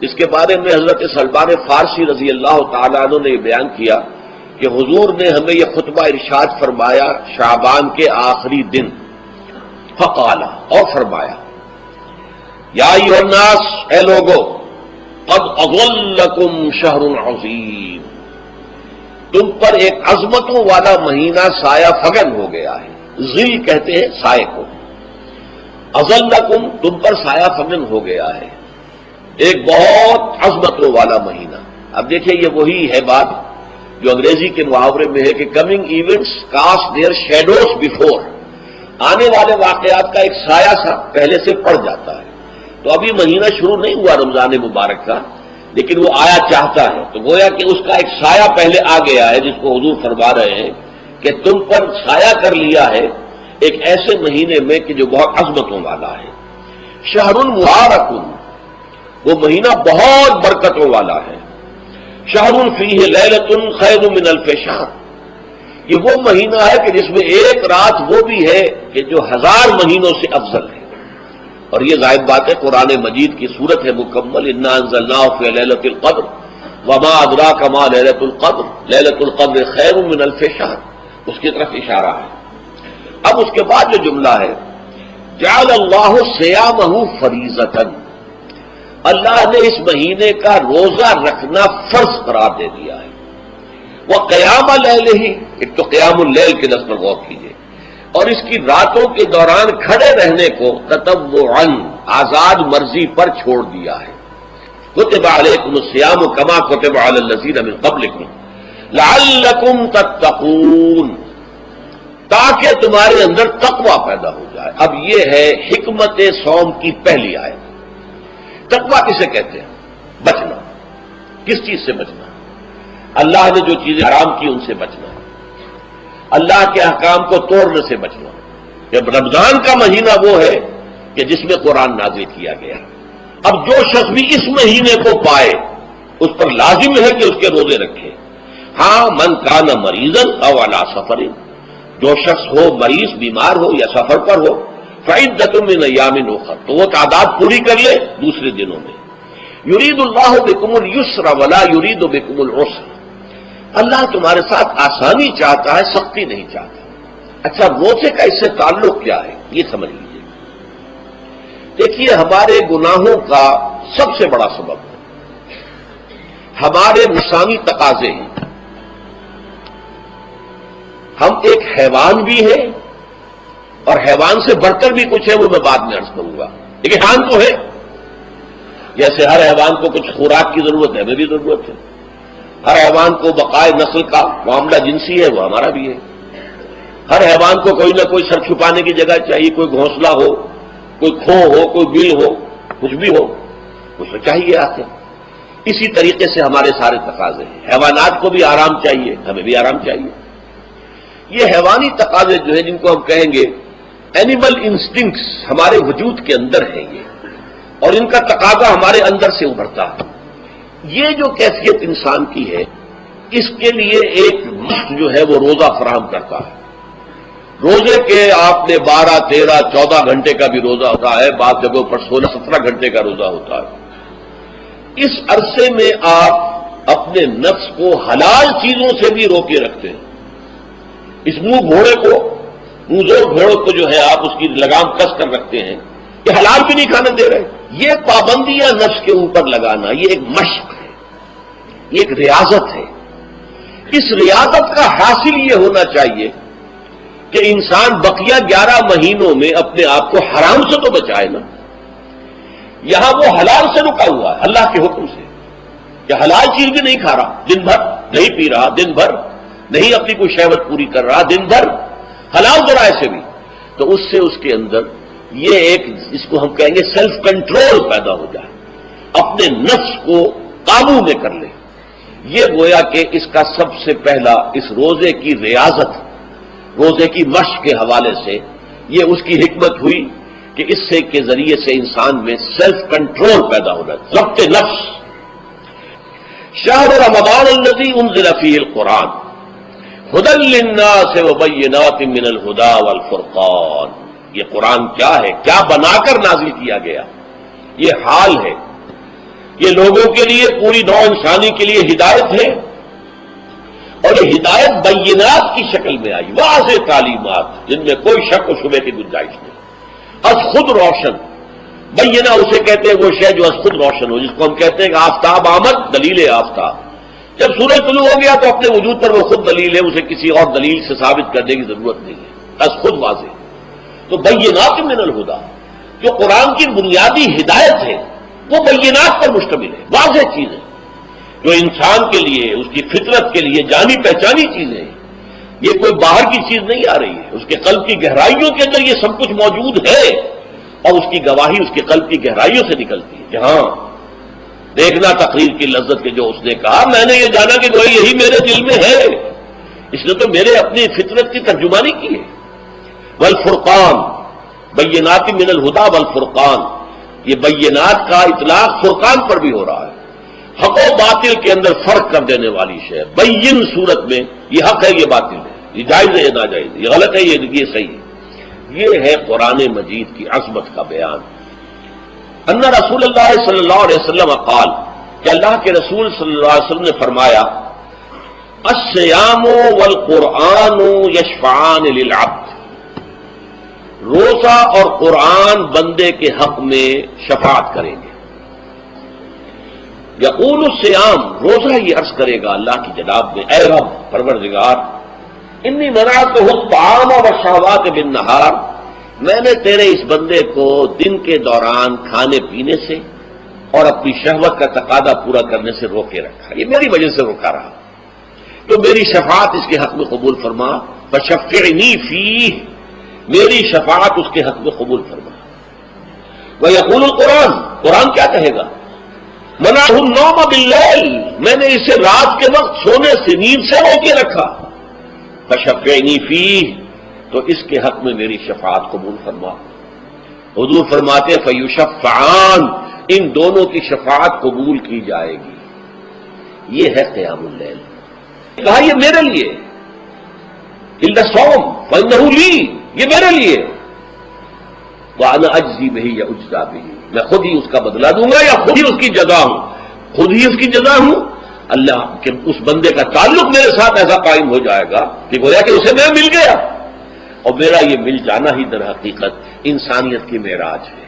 اس کے بارے میں حضرت سلمان فارسی رضی اللہ تعالیٰ عنہ نے یہ بیان کیا کہ حضور نے ہمیں یہ خطبہ ارشاد فرمایا شعبان کے آخری دن، فقال، اور فرمایا یا ایھا الناس، اے لوگو، قد اظلکم شہر عظیم، تم پر ایک عظمتوں والا مہینہ سایہ فگن ہو گیا ہے۔ ظل کہتے ہیں سائے کو، اظلکم تم پر سایہ فگن ہو گیا ہے، ایک بہت عظمتوں والا مہینہ۔ اب دیکھیں یہ وہی ہے بات جو انگریزی کے محاورے میں ہے کہ coming events cast their shadows before, آنے والے واقعات کا ایک سایہ سا پہلے سے پڑ جاتا ہے۔ تو ابھی مہینہ شروع نہیں ہوا رمضان مبارک کا، لیکن وہ آیا چاہتا ہے، تو گویا کہ اس کا ایک سایہ پہلے آ گیا ہے، جس کو حضور فرما رہے ہیں کہ تم پر سایہ کر لیا ہے ایک ایسے مہینے میں کہ جو بہت عظمتوں والا ہے۔ شہر مبارک، وہ مہینہ بہت برکتوں والا ہے۔ شہر فیہ لیلۃ خیر من الف شہر، یہ وہ مہینہ ہے کہ جس میں ایک رات وہ بھی ہے کہ جو 1000 مہینوں سے افضل ہے۔ اور یہ ظاہر بات ہے قرآن مجید کی صورت ہے مکمل، انا انزلناہ فی لیلۃ القدر وما ادراک ما لیلۃ القدر لیلۃ القدر خیر من الف شہر، اس کی طرف اشارہ ہے۔ اب اس کے بعد جو جملہ ہے جعل اللہ صیامہ فریضۃ، اللہ نے اس مہینے کا روزہ رکھنا فرض قرار دے دیا ہے۔ وہ قیام اللیل ہی، ایک تو قیام اللیل کے لفظ پر غور کیجیے، اور اس کی راتوں کے دوران کھڑے رہنے کو تطوعا، آزاد مرضی پر چھوڑ دیا ہے۔ کتب علیکم الصیام کما کتب علی الذین من قبلکم لعلکم تتقون، تاکہ تمہارے اندر تقوی پیدا ہو جائے۔ اب یہ ہے حکمت صوم کی پہلی آیت۔ تقوی کسے کہتے ہیں؟ بچنا۔ کس چیز سے بچنا؟ اللہ نے جو چیزیں حرام کی ان سے بچنا، اللہ کے احکام کو توڑنے سے بچنا۔ جب رمضان کا مہینہ وہ ہے کہ جس میں قرآن نازل کیا گیا، اب جو شخص بھی اس مہینے کو پائے اس پر لازم ہے کہ اس کے روزے رکھے۔ ہاں، من کان مریضا او علی سفر، جو شخص ہو مریض، بیمار ہو یا سفر پر ہو، فعدۃ من ایام اخر، تو وہ تعداد پوری کر لے دوسرے دنوں میں۔ یرید اللہ بکم اليسر ولا یرید بکم العسر، اللہ تمہارے ساتھ آسانی چاہتا ہے، سختی نہیں چاہتا۔ اچھا، روزے کا اس سے تعلق کیا ہے یہ سمجھ لیجیے۔ دیکھیے، ہمارے گناہوں کا سب سے بڑا سبب ہے ہمارے نفسانی تقاضے ہیں۔ ہم ایک حیوان بھی ہیں، اور حیوان سے بڑھ کر بھی کچھ ہے، وہ میں بعد میں عرض کروں گا، لیکن حیوان تو ہے۔ جیسے ہر حیوان کو کچھ خوراک کی ضرورت ہے، ہمیں بھی ضرورت ہے۔ ہر حیوان کو بقائے نسل کا معاملہ جنسی ہے، وہ ہمارا بھی ہے۔ ہر حیوان کو کوئی نہ کوئی سر چھپانے کی جگہ چاہیے، کوئی گھونسلہ ہو، کوئی کھو ہو، کوئی بل ہو، کچھ بھی ہو، کچھ تو چاہیے آتے۔ اسی طریقے سے ہمارے سارے تقاضے ہیں۔ حیوانات کو بھی آرام چاہیے، ہمیں بھی آرام چاہیے۔ یہ حیوانی تقاضے جو ہیں، جن کو ہم کہیں گے اینیمل انسٹنکٹس، ہمارے وجود کے اندر ہیں یہ، اور ان کا تقاضا ہمارے اندر سے ابھرتا ہے۔ یہ جو کیفیت انسان کی ہے، اس کے لیے ایک مشق جو ہے وہ روزہ فراہم کرتا ہے۔ روزے کے آپ نے 12، 13، 14 گھنٹے کا بھی روزہ ہوتا ہے، بعض جگہوں پر 16، 17 گھنٹے کا روزہ ہوتا ہے۔ اس عرصے میں آپ اپنے نفس کو حلال چیزوں سے بھی روکے رکھتے ہیں۔ اس منہ گھوڑے کو جو ہے آپ اس کی لگام کس کر رکھتے ہیں کہ حلال بھی نہیں کھانے دے رہے۔ یہ پابندیاں نفس کے اوپر لگانا، یہ ایک مشق ہے، یہ ایک ریاضت ہے۔ اس ریاضت کا حاصل یہ ہونا چاہیے کہ انسان بقیہ 11 مہینوں میں اپنے آپ کو حرام سے تو بچائے نا۔ یہاں وہ حلال سے رکا ہوا ہے اللہ کے حکم سے، کہ حلال چیز بھی نہیں کھا رہا، دن بھر نہیں پی رہا، دن بھر نہیں اپنی کوئی شہوت پوری کر رہا، دن بھر حلال ذرائع سے بھی، تو اس سے اس کے اندر یہ ایک، اس کو ہم کہیں گے سیلف کنٹرول پیدا ہو جائے، اپنے نفس کو قابو میں کر لے۔ یہ گویا کہ اس کا سب سے پہلا اس روزے کی ریاضت، روزے کی مشق کے حوالے سے یہ اس کی حکمت ہوئی کہ اس سے کے ذریعے سے انسان میں سیلف کنٹرول پیدا ہونا، ضبط نفس۔ شہر رمضان الذی انزل فیہ القرآن ھدی للناس وبینات من الھدی والفرقان، یہ قرآن کیا ہے، کیا بنا کر نازل کیا گیا؟ یہ حال ہے یہ لوگوں کے لیے، پوری نوع انسانی کے لیے ہدایت ہے، اور یہ ہدایت بینات کی شکل میں آئی، واضح تعلیمات جن میں کوئی شک و شبے کی گنجائش نہیں، از خود روشن۔ بینہ اسے کہتے ہیں وہ شے جو از خود روشن ہو، جس کو ہم کہتے ہیں کہ آفتاب آمد، دلیل آفتاب۔ جب سورج طلوع ہو گیا تو اپنے وجود پر وہ خود دلیل ہے، اسے کسی اور دلیل سے ثابت کرنے کی ضرورت نہیں ہے، از خود واضح۔ تو بینات من الہدیٰ، جو قرآن کی بنیادی ہدایت ہے وہ بینات پر مشتمل ہے، واضح چیز ہے، جو انسان کے لیے، اس کی فطرت کے لیے جانی پہچانی چیزیں ہیں۔ یہ کوئی باہر کی چیز نہیں آ رہی ہے، اس کے قلب کی گہرائیوں کے اندر یہ سب کچھ موجود ہے، اور اس کی گواہی اس کے قلب کی گہرائیوں سے نکلتی ہے۔ جہاں دیکھنا تقریر کی لذت کے جو اس نے کہا، میں نے یہ جانا کہ گویا یہی میرے دل میں ہے، اس نے تو میرے اپنی فطرت کی ترجمانی کی ہے۔ والفرقان، بینات من الہدیٰ والفرقان، یہ بینات کا اطلاق فرقان پر بھی ہو رہا ہے، حق و باطل کے اندر فرق کر دینے والی شے۔ بین صورت میں یہ حق ہے، یہ باطل ہے، یہ جائز ہے، یہ ناجائز ہے، یہ غلط ہے، یہ صحیح ہے۔ یہ ہے قرآن مجید کی عظمت کا بیان۔ ان رسول اللہ صلی اللہ علیہ وسلم قال، کہ اللہ کے رسول صلی اللہ علیہ وسلم نے فرمایا، الصیام والقرآن یشفعان للعبد، روزہ اور قرآن بندے کے حق میں شفاعت کریں گے۔ یقول الصیام، روزہ یہ عرض کرے گا اللہ کی جناب میں، اے رب پروردگار، انی منعتہ الطعام والشہوات بالنہار، میں نے تیرے اس بندے کو دن کے دوران کھانے پینے سے اور اپنی شہوت کا تقاضا پورا کرنے سے روکے رکھا، یہ میری وجہ سے روکا رہا، تو میری شفاعت اس کے حق میں قبول فرما، فشفعنی فیہ، میری شفاعت اس کے حق میں قبول فرما۔ ویقول القرآن، قرآن کیا کہے گا، منعہ النوم باللیل، میں نے اسے رات کے وقت سونے سے، نیند سے روکے رکھا، فشفعنی فیہ، تو اس کے حق میں میری شفاعت قبول فرما۔ حضور فرماتے فیشفعان، ان دونوں کی شفاعت قبول کی جائے گی۔ یہ ہے قیام اللیل۔ کہا یہ میرے لیے، الا الصوم فانہ لی، یہ میرے لیے، وانا اجزی بہ یا اجزا بہ، میں خود ہی اس کا بدلہ دوں گا یا خود ہی اس کی جزا ہوں، خود ہی اس کی جزا ہوں۔ اللہ کہ اس بندے کا تعلق میرے ساتھ ایسا قائم ہو جائے گا کہ گویا کہ اسے میں مل گیا، اور میرا یہ مل جانا ہی در حقیقت انسانیت کی معراج ہے۔